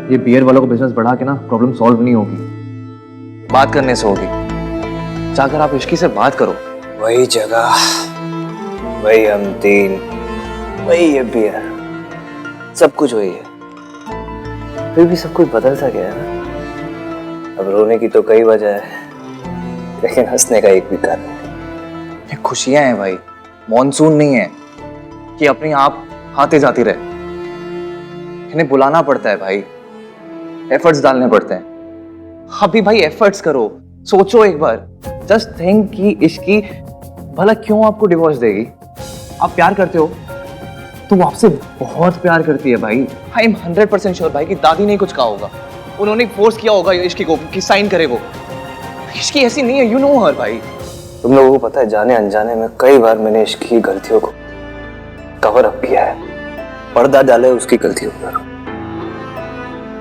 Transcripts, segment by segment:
ये बियर वालों को बिजनेस बढ़ा के ना प्रॉब्लम सॉल्व नहीं होगी, बात करने से होगी। जाकर आप इश्की से बात करो। वही जगह, वही हम तीन, वही ये बियर, सब कुछ वही है। फिर भी सब कुछ बदलता गया है ना। अब रोने की तो कई वजह है, लेकिन हंसने का एक भी कारण नहीं। ये खुशियां हैं भाई, मॉनसून नहीं है कि अपने आप आते जाती रहे। इन्हें बुलाना पड़ता है भाई, एफर्ट्स डालने पड़ते हैं। अभी भाई एफर्ट्स करो, सोचो एक बार, जस्ट थिंक कि इसकी भला क्यों आपको डिवोर्स देगी। आप प्यार करते हो तो वो आपसे बहुत प्यार करती है भाई। आई एम 100% श्योर भाई कि दादी ने कुछ कहा होगा, उन्होंने फोर्स किया होगा इश्की को कि साइन करे वो। इश्की ऐसी नहीं है, यू नो हर भाई। तुम लोगों को पता है, जाने अनजाने में कई बार मैंने इश्क की गलतियों को कवर अप किया है, पर्दा डाले उसकी गलतियों पर,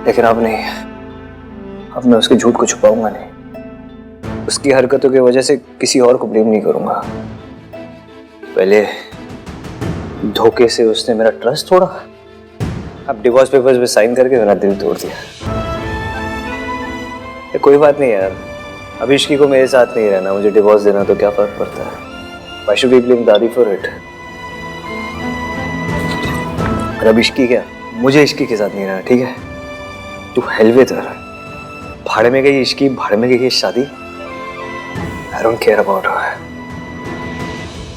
लेकिन अब नहीं। अब मैं उसके झूठ को छुपाऊंगा नहीं, उसकी हरकतों की वजह से किसी और को ब्लेम नहीं करूंगा। पहले धोखे से उसने मेरा ट्रस्ट तोड़ा, अब डिवोर्स पेपर्स पे साइन करके मेरा दिल तोड़ दिया। कोई बात नहीं यार, अब इश्की को मेरे साथ नहीं रहना, मुझे डिवोर्स देना तो क्या फर्क पड़ता है। Why should we blame दादी for it? और अब इश्की क्या, मुझे इश्की के साथ नहीं रहना, ठीक है? तू हेलवे तर, भाड़ में गई इश्की, भाड़ में गई ये शादी। I don't care about her.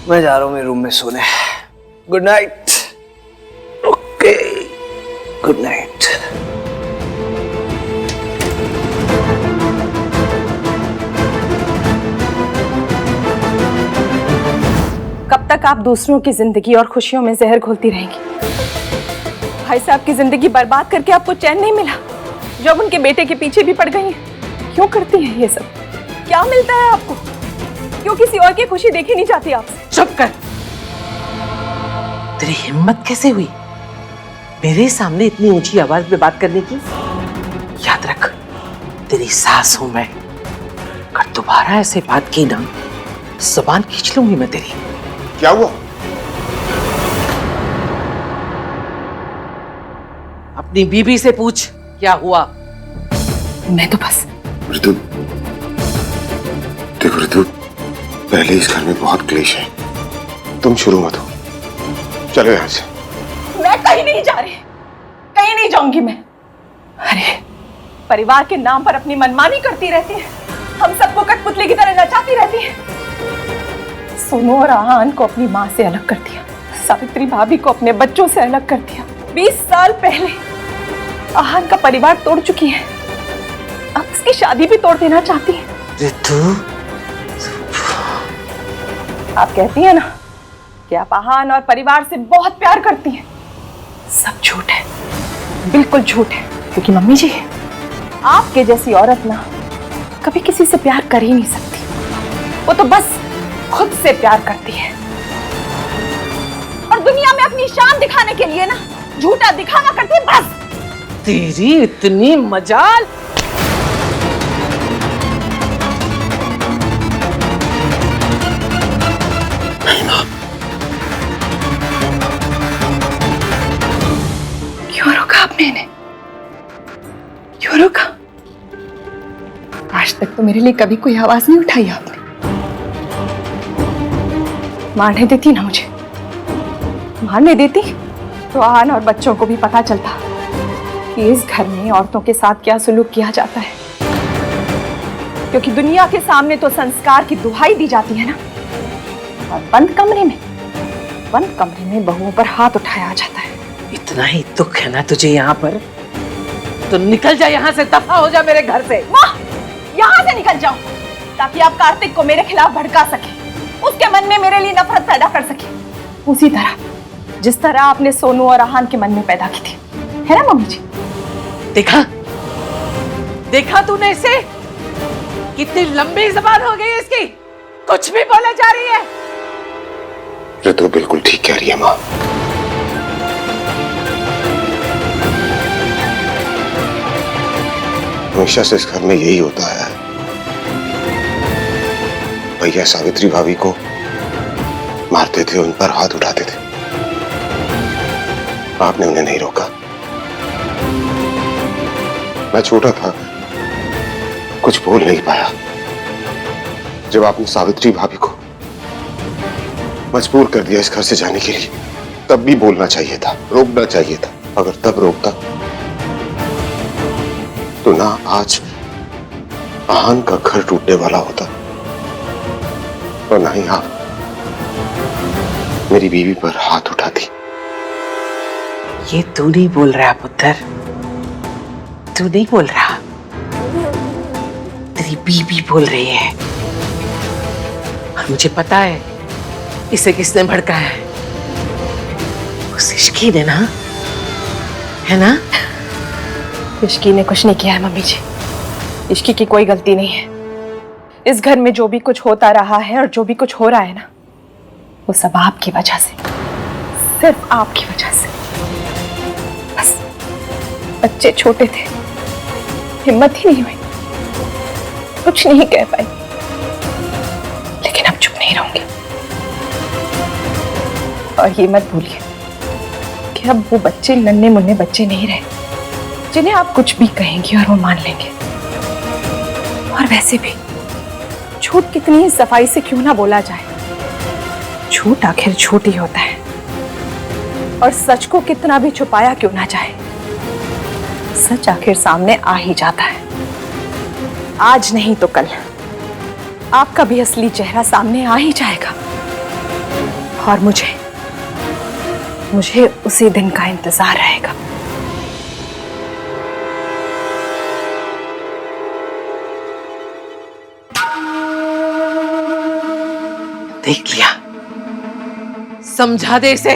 मैं जा रहा हूँ मेरे रूम में सोने। Good night. Okay, good night. कब तक आप दूसरों की जिंदगी और खुशियों में जहर घोलती रहेंगी? भाई साहब की जिंदगी बर्बाद करके आपको चैन नहीं मिला, जब उनके बेटे के पीछे भी पड़ गई हैं। क्यों करती हैं ये सब? क्या मिलता है आपको? क्यों किसी और की खुशी देखी नहीं जाती आपसे? चुप कर। तेरी हिम्मत कैसे हुई मेरे सामने इतनी ऊंची आवाज में बात करने की? याद रख, तेरी सास हूं मैं। अगर दोबारा ऐसे बात की ना, जुबान खींच लूंगी मैं तेरी। क्या हुआ? अपनी बीबी से पूछ क्या हुआ। मैं तो बस ऋतु, देखो ऋतु, पहले इस घर में बहुत क्लेश है, तुम शुरू मत हो, चलो यहाँ से। मैं कहीं नहीं जा रही, कहीं नहीं जाऊंगी मैं। अरे परिवार के नाम पर अपनी मनमानी करती रहती है, हम सबको कठपुतली की तरह नचाती रहती है। सोनू और आहान को अपनी माँ से अलग कर दिया, सावित्री भाभी को अपने बच्चों से अलग कर दिया। 20 साल पहले आहान का परिवार तोड़ चुकी है, अब उसकी शादी भी तोड़ देना चाहती है। ऋतु, आप कहती हैं ना कि आप आहान और परिवार से बहुत प्यार करती हैं, सब झूठ है, बिल्कुल झूठ है। क्योंकि मम्मी जी, आपके जैसी औरत ना कभी किसी से प्यार कर ही नहीं सकती, वो तो बस खुद से प्यार करती है। और दुनिया में अपनी शान दिखाने के लिए ना झूठा दिखावा करती है बस। तेरी इतनी मजाल। क्यों रोका आपने इन्हें? क्यों रोका? आज तक तो मेरे लिए कभी कोई आवाज नहीं उठाई आपने। मारने देती ना मुझे, मारने देती तो आहान और बच्चों को भी पता चलता कि इस घर में औरतों के साथ क्या सलूक किया जाता है। क्योंकि दुनिया के सामने तो संस्कार की दुहाई दी जाती है ना, और बंद कमरे में बहुओं पर हाथ उठाया जाता है। इतना ही दुख है ना तुझे यहाँ पर, तो निकल जा यहाँ से, दफा हो जा मेरे घर से। माँ, यहाँ से निकल जाओ ताकि आप कार्तिक को मेरे खिलाफ भड़का सके, उसके मन में मेरे लिए नफरत पैदा कर सके, उसी तरह जिस तरह आपने सोनू और आहान के मन में पैदा की थी, है ना मम्मी जी? देखा तूने इसे? कितनी लंबी जबान हो गई इसकी, कुछ भी बोले जा रही है। ऋतु बिल्कुल ठीक कह रही है माँ। हमेशा से इस घर में यही होता है, भैया सावित्री भाभी को मारते थे, उन पर हाथ उठाते थे, आपने उन्हें नहीं रोका। मैं छोटा था, कुछ बोल नहीं पाया। जब आपने सावित्री भाभी को मजबूर कर दिया इस घर से जाने के लिए, तब भी बोलना चाहिए था, रोकना चाहिए था। अगर तब रोकता तो ना आज आहान का घर टूटने वाला होता और ना ही आप मेरी बीवी पर हाथ उठाती। ये तू नहीं बोल रहा पुत्र, तू नहीं बोल रहा, तेरी बीबी बोल रही है। और मुझे पता है इसे किसने भड़काया है। उस इश्की ने ना, है ना? इश्की ने कुछ नहीं किया है मम्मी जी। इश्की की कोई गलती नहीं है। इस घर में जो भी कुछ होता रहा है और जो भी कुछ हो रहा है ना, वो सब आपकी वजह से, सिर्फ आपकी वजह से। बस बच्चे छोटे थे, हिम्मत ही नहीं हुई, कुछ नहीं कह पाई, लेकिन अब चुप नहीं रहूंगी। और ये मत भूलिए कि अब वो बच्चे नन्हे मुन्ने बच्चे नहीं रहे जिन्हें आप कुछ भी कहेंगी और वो मान लेंगे। और वैसे भी झूठ कितनी ही सफाई से क्यों ना बोला जाए, झूठ आखिर झूठ ही होता है। और सच को कितना भी छुपाया क्यों ना जाए, सच आखिर सामने आ ही जाता है। आज नहीं तो कल आपका भी असली चेहरा सामने आ ही जाएगा। और मुझे उसी दिन का इंतजार रहेगा। देख लिया, समझा दे इसे,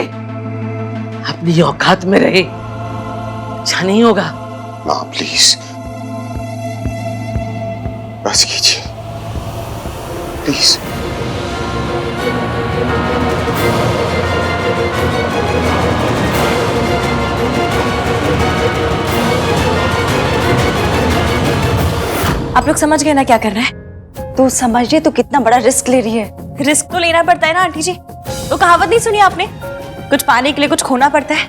अपनी औकात में रहे, अच्छा नहीं होगा। मां प्लीज बस कीजिए, प्लीज। आप लोग समझ गए ना क्या कर रहे हैं? तू समझ रही तो कितना बड़ा रिस्क ले रही है। रिस्क तो लेना पड़ता है ना आंटी जी। तो कहावत नहीं सुनी आपने, कुछ पाने के लिए कुछ खोना पड़ता है।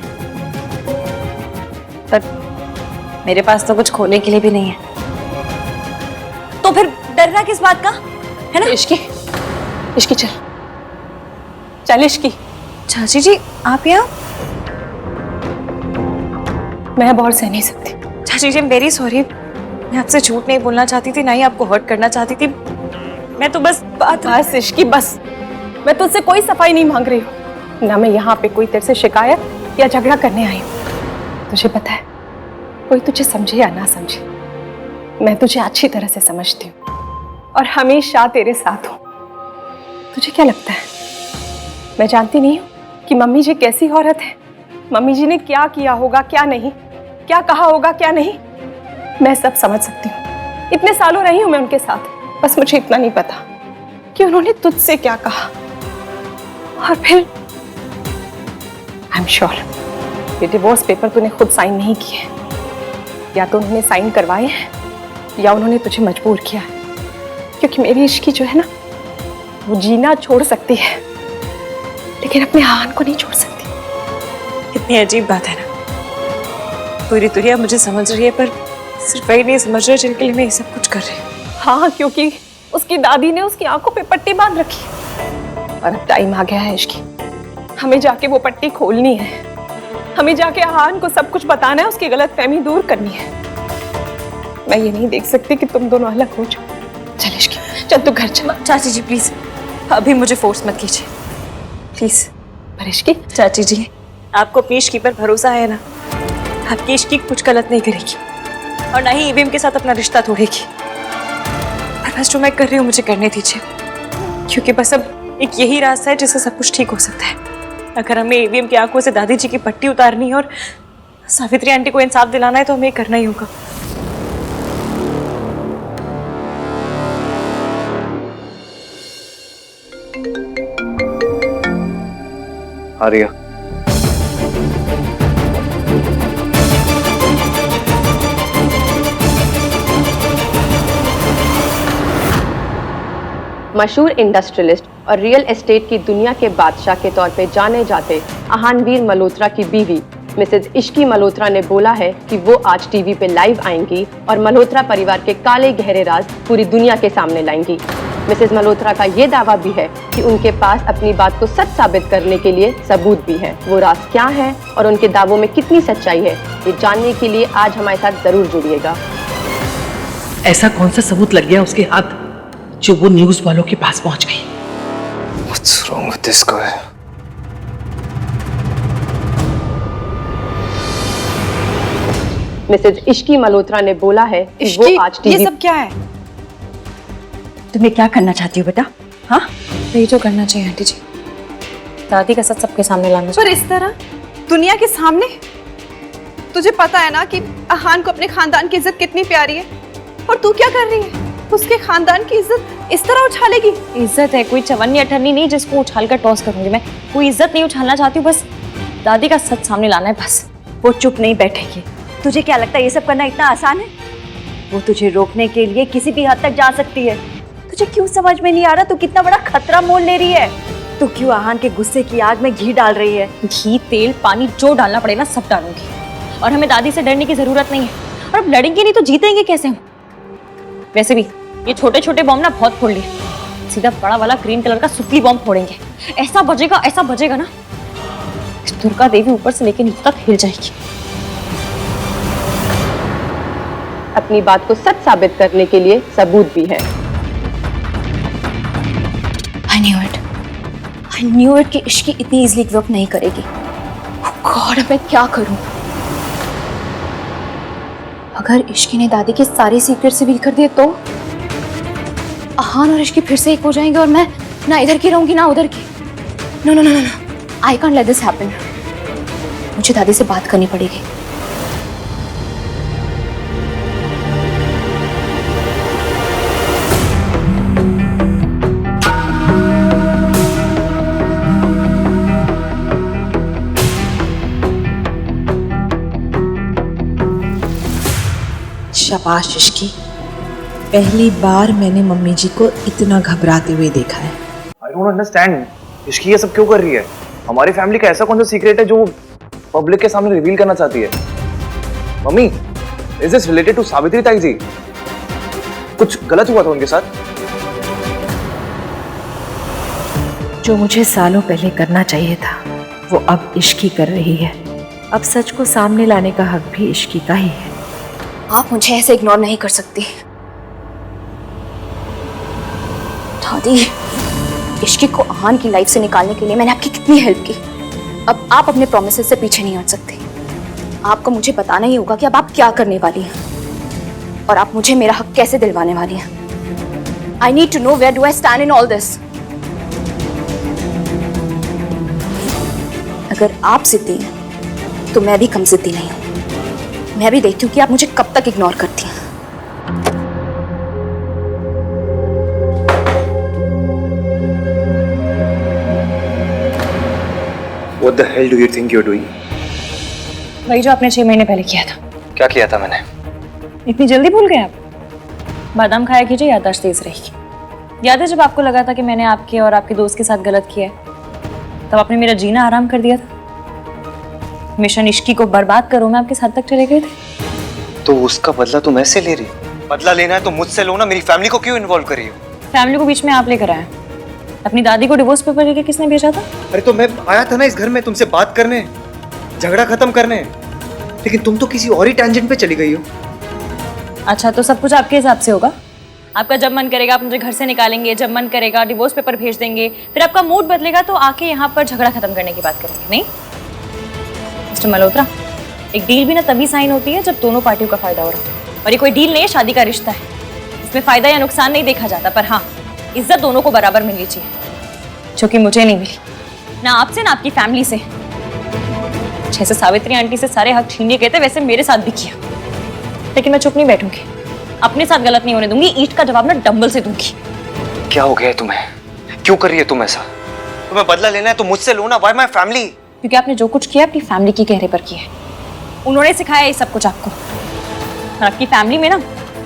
पर मेरे पास तो कुछ खोने के लिए भी नहीं है, तो फिर डरना किस बात का, है ना? इश्की, इश्की चल चल इश्की। चाची जी आप यहाँ? मैं अब और सह नहीं सकती। चाची जी वेरी सॉरी, मैं आपसे झूठ नहीं बोलना चाहती थी, ना ही आपको हर्ट करना चाहती थी। मैं तो बस बस इश्की बस, मैं तुझसे कोई सफाई नहीं मांग रही हूँ, ना मैं यहाँ पे कोई तेरे से शिकायत या झगड़ा करने आई हूँ। तुझे पता है, कोई तुझे समझे या ना समझे, मैं तुझे अच्छी तरह से समझती हूँ और हमेशा तेरे साथ हूँ। तुझे क्या लगता है मैं जानती नहीं हूँ कि मम्मी जी कैसी औरत है? मम्मी जी ने क्या किया होगा, क्या नहीं, क्या कहा होगा, क्या नहीं, मैं सब समझ सकती हूँ। इतने सालों रही हूँ मैं उनके साथ। बस मुझे इतना नहीं पता कि उन्होंने तुझसे क्या कहा। और फिर आई एम श्योर ये डिवोर्स पेपर तूने खुद साइन नहीं किए, या तो उन्होंने साइन करवाए हैं या उन्होंने तुझे मजबूर किया है। क्योंकि मेरी इश्की जो है ना, वो जीना छोड़ सकती है लेकिन अपने आहान को नहीं छोड़ सकती। कितनी अजीब बात है ना, पूरी दुनिया मुझे समझ रही है पर सिर्फ वही नहीं समझ रहे जिनके लिए मैं ये सब कुछ कर रही हूँ। हाँ, क्योंकि उसकी दादी ने उसकी आंखों पे पट्टी बांध रखी और अब टाइम आ गया है इश्की, हमें जाके वो पट्टी खोलनी है। हमें जाके आहान को सब कुछ बताना है, उसकी गलतफहमी दूर करनी है। मैं ये नहीं देख सकती कि तुम दोनों अलग हो जाओ। चल इश्की, चल तू घर चल। चाची जी प्लीज अभी मुझे फोर्स मत कीजिए प्लीज। पर इश्की, चाची जी आपको अपनी इश्की पर भरोसा है ना, आपकी इश्की कुछ गलत नहीं करेगी और ना ही ईवीएम के साथ अपना रिश्ता तोड़ेगी। पर बस जो मैं कर रही हूँ मुझे करने दीजिए, क्योंकि बस अब एक यही रास्ता है जिससे सब कुछ ठीक हो सकता है। अगर हमें ईवीएम की आंखों से दादी जी की पट्टी उतारनी है और सावित्री आंटी को इंसाफ दिलाना है तो हमें करना ही होगा। आर्या, मशहूर इंडस्ट्रियलिस्ट और रियल एस्टेट की दुनिया के बादशाह के तौर पे जाने जाते आहानवीर मल्होत्रा की बीवी मिसेज इश्की मल्होत्रा ने बोला है कि वो आज टीवी पे लाइव आएंगी और मल्होत्रा परिवार के काले गहरे राज पूरी दुनिया के सामने लाएंगी। मिसेज मल्होत्रा का ये दावा भी है कि उनके पास अपनी बात को सच साबित करने के लिए सबूत भी है। वो राज क्या है और उनके दावों में कितनी सच्चाई है, ये जानने के लिए आज हमारे साथ जरूर जुड़िएगा। ऐसा कौन सा सबूत लग गया उसके हाथ जो वो न्यूज वालों के पास पहुंच गई? What's wrong with this guy? Mrs Ishki Malhotra ने बोला है कि वो आज ये टीवी सब क्या है? तुम्हें क्या करना चाहती हो बेटा? हाँ, यही जो करना चाहिए आंटी जी, दादी का सच सबके सामने लाना पर इस तरह दुनिया के सामने? तुझे पता है ना कि अहान को अपने खानदान की इज्जत कितनी प्यारी है, और तू क्या कर रही है? उसके खानदान की इज्जत इस तरह उछालेगी? इज्जत है, कोई चवन्नी अठन्नी नहीं जिसको उछाल कर टॉस करूंगी मैं। कोई इज्जत नहीं उछालना चाहती हूँ, बस दादी का सच सामने लाना है बस। वो चुप नहीं बैठेगी। तुझे क्या लगता है ये सब करना इतना आसान है? वो तुझे रोकने के लिए किसी भी हद तक जा सकती है। तुझे क्यों समझ में नहीं आ रहा तू कितना बड़ा खतरा मोल ले रही है? तू क्यों आहान के गुस्से की आग में घी डाल रही है? घी, तेल, पानी जो डालना पड़े ना सब डालूंगी, और हमें दादी से डरने की जरूरत नहीं है। और अब लड़ेंगे नहीं तो जीतेंगे कैसे हम? वैसे भी ये छोटे छोटे बॉम्ब ना बहुत फोड़ लिए, सीधा बड़ा वाला ग्रीन कलर का सुतली बॉम्ब फोड़ेंगे। ऐसा बजेगा ना, इस दुर्गा देवी ऊपर से लेकर नीचे तक हिल जाएगी। अपनी बात को सच साबित करने के लिए सबूत भी है। I knew it कि इश्की इतनी इजीली गिव अप नहीं करेगी। गॉड, मैं क्या करूं? अगर इश्की ने दादी के सारे सीक्रेट रिवील कर दिए तो अहान और इश्की फिर से एक हो जाएंगे और मैं ना इधर की रहूंगी ना उधर की। No, I can't let this happen. मुझे दादी से बात करनी पड़ेगी। शाबाश इश्की, पहली बार मैंने मम्मी जी को इतना घबराते हुए देखा है। आई डोंट अंडरस्टैंड, इश्की ये सब क्यों कर रही है? हमारी फैमिली का ऐसा कौन सा सीक्रेट है जो वो पब्लिक के सामने रिवील करना चाहती है? Mummy, is this related to Savitri Tai ji? कुछ गलत हुआ था उनके साथ? जो मुझे सालों पहले करना चाहिए था वो अब इश्की कर रही है। अब सच को सामने लाने का हक भी इश्की का ही है। आप मुझे ऐसे इग्नोर नहीं कर सकती दादी। इश्की को अहान की लाइफ से निकालने के लिए मैंने आपकी कितनी हेल्प की। अब आप अपने प्रोमिसेस से पीछे नहीं हट सकते। आपको मुझे बताना ही होगा कि अब आप क्या करने वाली हैं और आप मुझे मेरा हक कैसे दिलवाने वाली हैं। I need to know where do I stand in all this. अगर आप जिद्दी हैं तो मैं भी कम जिद्दी नहीं हूं। मैं भी देखती हूँ कि आप मुझे कब तक इग्नोर करती हैं। What the hell do you think you're doing? वही जो आपने 6 महीने पहले किया था। क्या किया था मैंने? इतनी जल्दी भूल गए आप? बादाम खाया कीजिए, याददाश्त तेज रहेगी। याद है जब आपको लगा था कि मैंने आपके और आपके दोस्त के साथ गलत किया है, तब आपने मेरा जीना आराम कर दिया था। मिशन इश्की को बर्बाद करो मैं आपके साथ तक चले गए थे। तो उसका बदला तुम ऐसे ले रही? बदला लेना है तो मुझसे लो ना, मेरी फैमिली को क्यों इन्वॉल्व कर रही हो? फैमिली को बीच में आप लेकर आए। अपनी दादी को डिवोर्स पेपर लेके किसने भेजा था? अरे तो मैं आया था ना इस घर में तुमसे बात करने, झगड़ा खत्म करने, लेकिन तुम तो किसी और ही टेंजेंट पे चली गई हो। अच्छा, तो सब कुछ आपके हिसाब से होगा? आपका जब मन करेगा आप मुझे घर से निकालेंगे, जब मन करेगा डिवोर्स पेपर भेज देंगे, फिर आपका मूड बदलेगा तो आके यहाँ पर झगड़ा खत्म करने की बात करेंगे, नहीं? मिस्टर मल्होत्रा, एक डील भी ना तभी साइन होती है जब दोनों पार्टियों का फायदा हो रहा है, और ये कोई डील नहीं है, शादी का रिश्ता है। इसमें फायदा या नुकसान नहीं देखा जाता, पर हाँ, इज्जत दोनों को बराबर मिलनी चाहिए, जो कि मुझे नहीं मिली, ना आपसे ना आपकी फैमिली से। जैसे सावित्री आंटी से सारे हक छीन गए थे वैसे मेरे साथ भी किया, लेकिन मैं चुप नहीं बैठूंगी। अपने साथ गलत नहीं होने दूंगी। ईंट का जवाब ना डंबल से दूंगी। क्या हो गया है तुम्हें? क्यों कर रही है तुम ऐसा? तुम्हें बदला लेना है तो मुझसे लो ना। Why my family? क्योंकि आपने जो कुछ किया अपनी फैमिली के कहने पर किया है। उन्होंने सिखाया ये सब कुछ आपको, और आपकी फैमिली में ना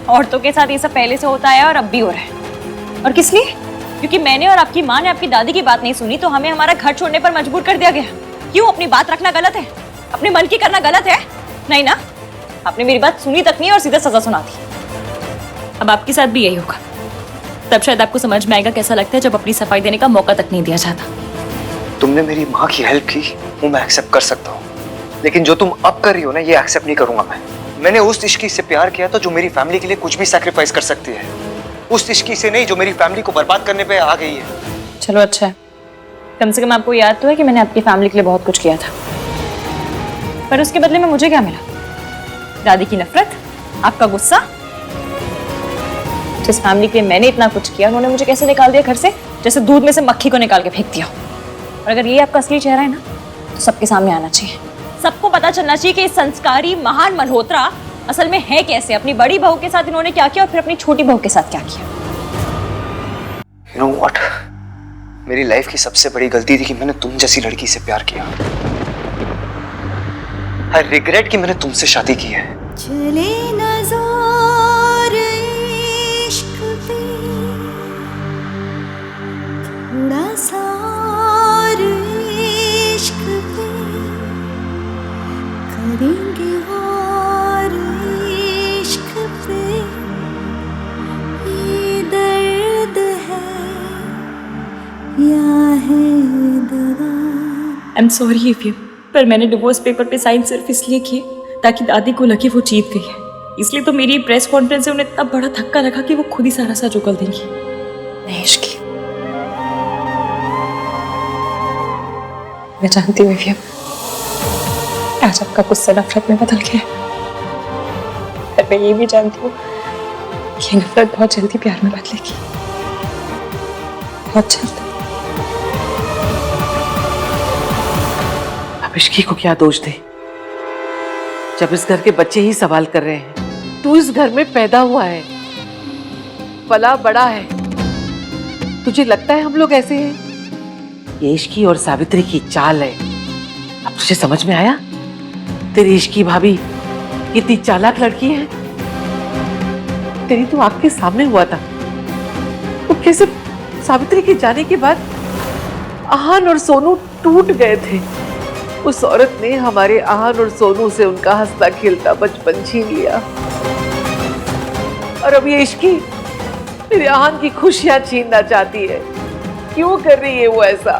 औरतों के साथ ये सब पहले से होता है और अब भी हो रहा है। और किस लिए? क्योंकि मैंने और आपकी माँ ने आपकी दादी की बात नहीं सुनी तो हमें हमारा घर छोड़ने पर मजबूर कर दिया गया। क्यों? अपनी बात रखना गलत है? अपने मन की करना गलत है? नहीं ना, आपने मेरी बात सुनी तक नहीं और सीधा सजा सुना दी। अब आपके साथ भी यही होगा। तब शायद आपको समझ में आएगा कैसा लगता है जब अपनी सफाई देने का मौका तक नहीं दिया जाता। तुमने मेरी माँ की हेल्प की, वो मैं एक्सेप्ट कर सकता हूँ, लेकिन जो तुम अब कर रही हो ना, ये एक्सेप्ट नहीं करूंगा मैं। मैंने उस इश्की से प्यार किया था जो मेरी फैमिली के लिए कुछ भी सैक्रिफाइस कर सकती है, उस इश्की से नहीं जो मेरी फैमिली को बर्बाद करने पे आ गई है। चलो अच्छा है, कम से कम आपको याद तो है कि मैंने आपकी फैमिली के लिए बहुत कुछ किया था। पर उसके बदले में मुझे क्या मिला? दादी की नफरत, आपका गुस्सा। जिस फैमिली के लिए मैंने इतना कुछ किया, उन्होंने मुझे कैसे निकाल दिया घर से, जैसे दूध में से मक्खी को निकाल के फेंक दिया। और अगर ये आपका असली चेहरा है ना, तो सबके सामने आना चाहिए। सबको पता चलना चाहिए कि इस संस्कारी महान मल्होत्रा असल में है कैसे। अपनी बड़ी बहू के साथ इन्होंने क्या किया और फिर अपनी छोटी बहू के साथ क्या किया। You know what? मेरी लाइफ की सबसे बड़ी गलती थी कि मैंने तुम जैसी लड़की से प्यार किया। I regret कि मैंने तुमसे शादी की है। चले नज़ार इश्क पे, थोड़ा सा और इश्क पे, करेंगे और इश्क पे, ये दर्द है या है दवा। I am sorry if you, पर मैंने डिवोर्स पेपर पे साइन सिर्फ इसलिए किए ताकि दादी को लगे वो जीत गई है। इसलिए तो मेरी प्रेस कॉन्फ्रेंस से उन्हें इतना बड़ा धक्का लगा कि वो खुद ही सारा सच उगल देंगी। नहीं इश्की, मैं जानती हूँ विवियन, आज आपका गुस्सा नफरत में बदल गया। पर मैं ये भी जानती हूँ कि नफरत बहुत जल्दी प्यार में बदलेगी, बहुत जल्द। अब इश्की को क्या दोष दे, जब इस घर के बच्चे ही सवाल कर रहे हैं। तू इस घर में पैदा हुआ है, पला बड़ा है, तुझे लगता है हम लोग ऐसे हैं? ये इश्की और सावित्री की चाल है। अब तुझे समझ में आया? तेरी इश्की भाभी कितनी चालाक लड़की है। तेरी तो आंख के सामने हुआ था, तो कैसे सावित्री के जाने के बाद आहान और सोनू टूट गए थे। उस औरत ने हमारे आहान और सोनू से उनका हंसता खेलता बचपन छीन लिया, और अब ये इश्की मेरे आहान की खुशियां छीनना चाहती है। क्यों कर रही है वो ऐसा?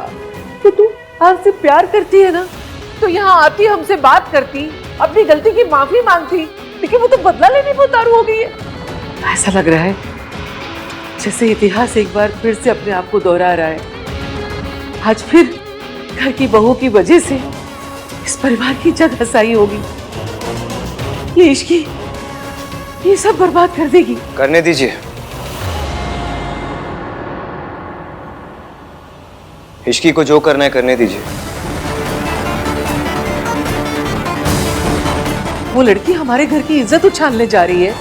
तो तू आहान से प्यार करती है ना, तो यहाँ आती, हमसे बात करती, अपनी गलती की माफी मांगती, लेकिन वो तो बदला लेने में उतारू हो गई है। ऐसा लग रहा है जैसे इतिहास एक बार फिर से अपने आप को दोहरा रहा है। आज फिर घर की बहू की वजह से इस परिवार की जग हसाई होगी। ये इश्की ये सब बर्बाद कर देगी। करने दीजिए, इश्की को जो करना है करने दीजिए। वो लड़की हमारे घर की इज्जत उछालने जा रही है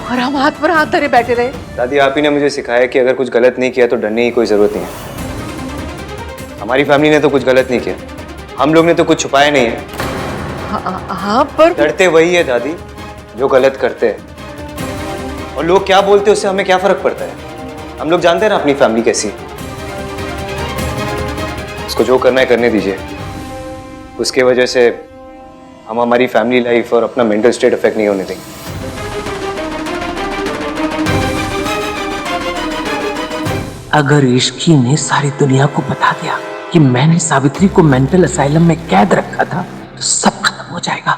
और हम हाथ पर हाथ धरे बैठे रहे। दादी, आप ही ने मुझे सिखाया कि अगर कुछ गलत नहीं किया तो डरने की कोई जरूरत नहीं है। हमारी फैमिली ने तो कुछ गलत नहीं किया, हम लोग ने तो कुछ छुपाया नहीं है। हाँ पर डरते वही है दादी जो गलत करते हैं, और लोग क्या बोलते हैं उससे हमें क्या फर्क पड़ता है। हम लोग जानते हैं ना अपनी फैमिली कैसी है। उसको जो करना है करने दीजिए। उसके वजह से हम हमारी फैमिली लाइफ और अपना मेंटल स्टेट अफेक्ट नहीं होने देंगे। अगर इश्की ने सारी दुनिया को बता दिया कि मैंने सावित्री को मेंटल असाइलम में कैद रखा था, तो सब खत्म हो जाएगा।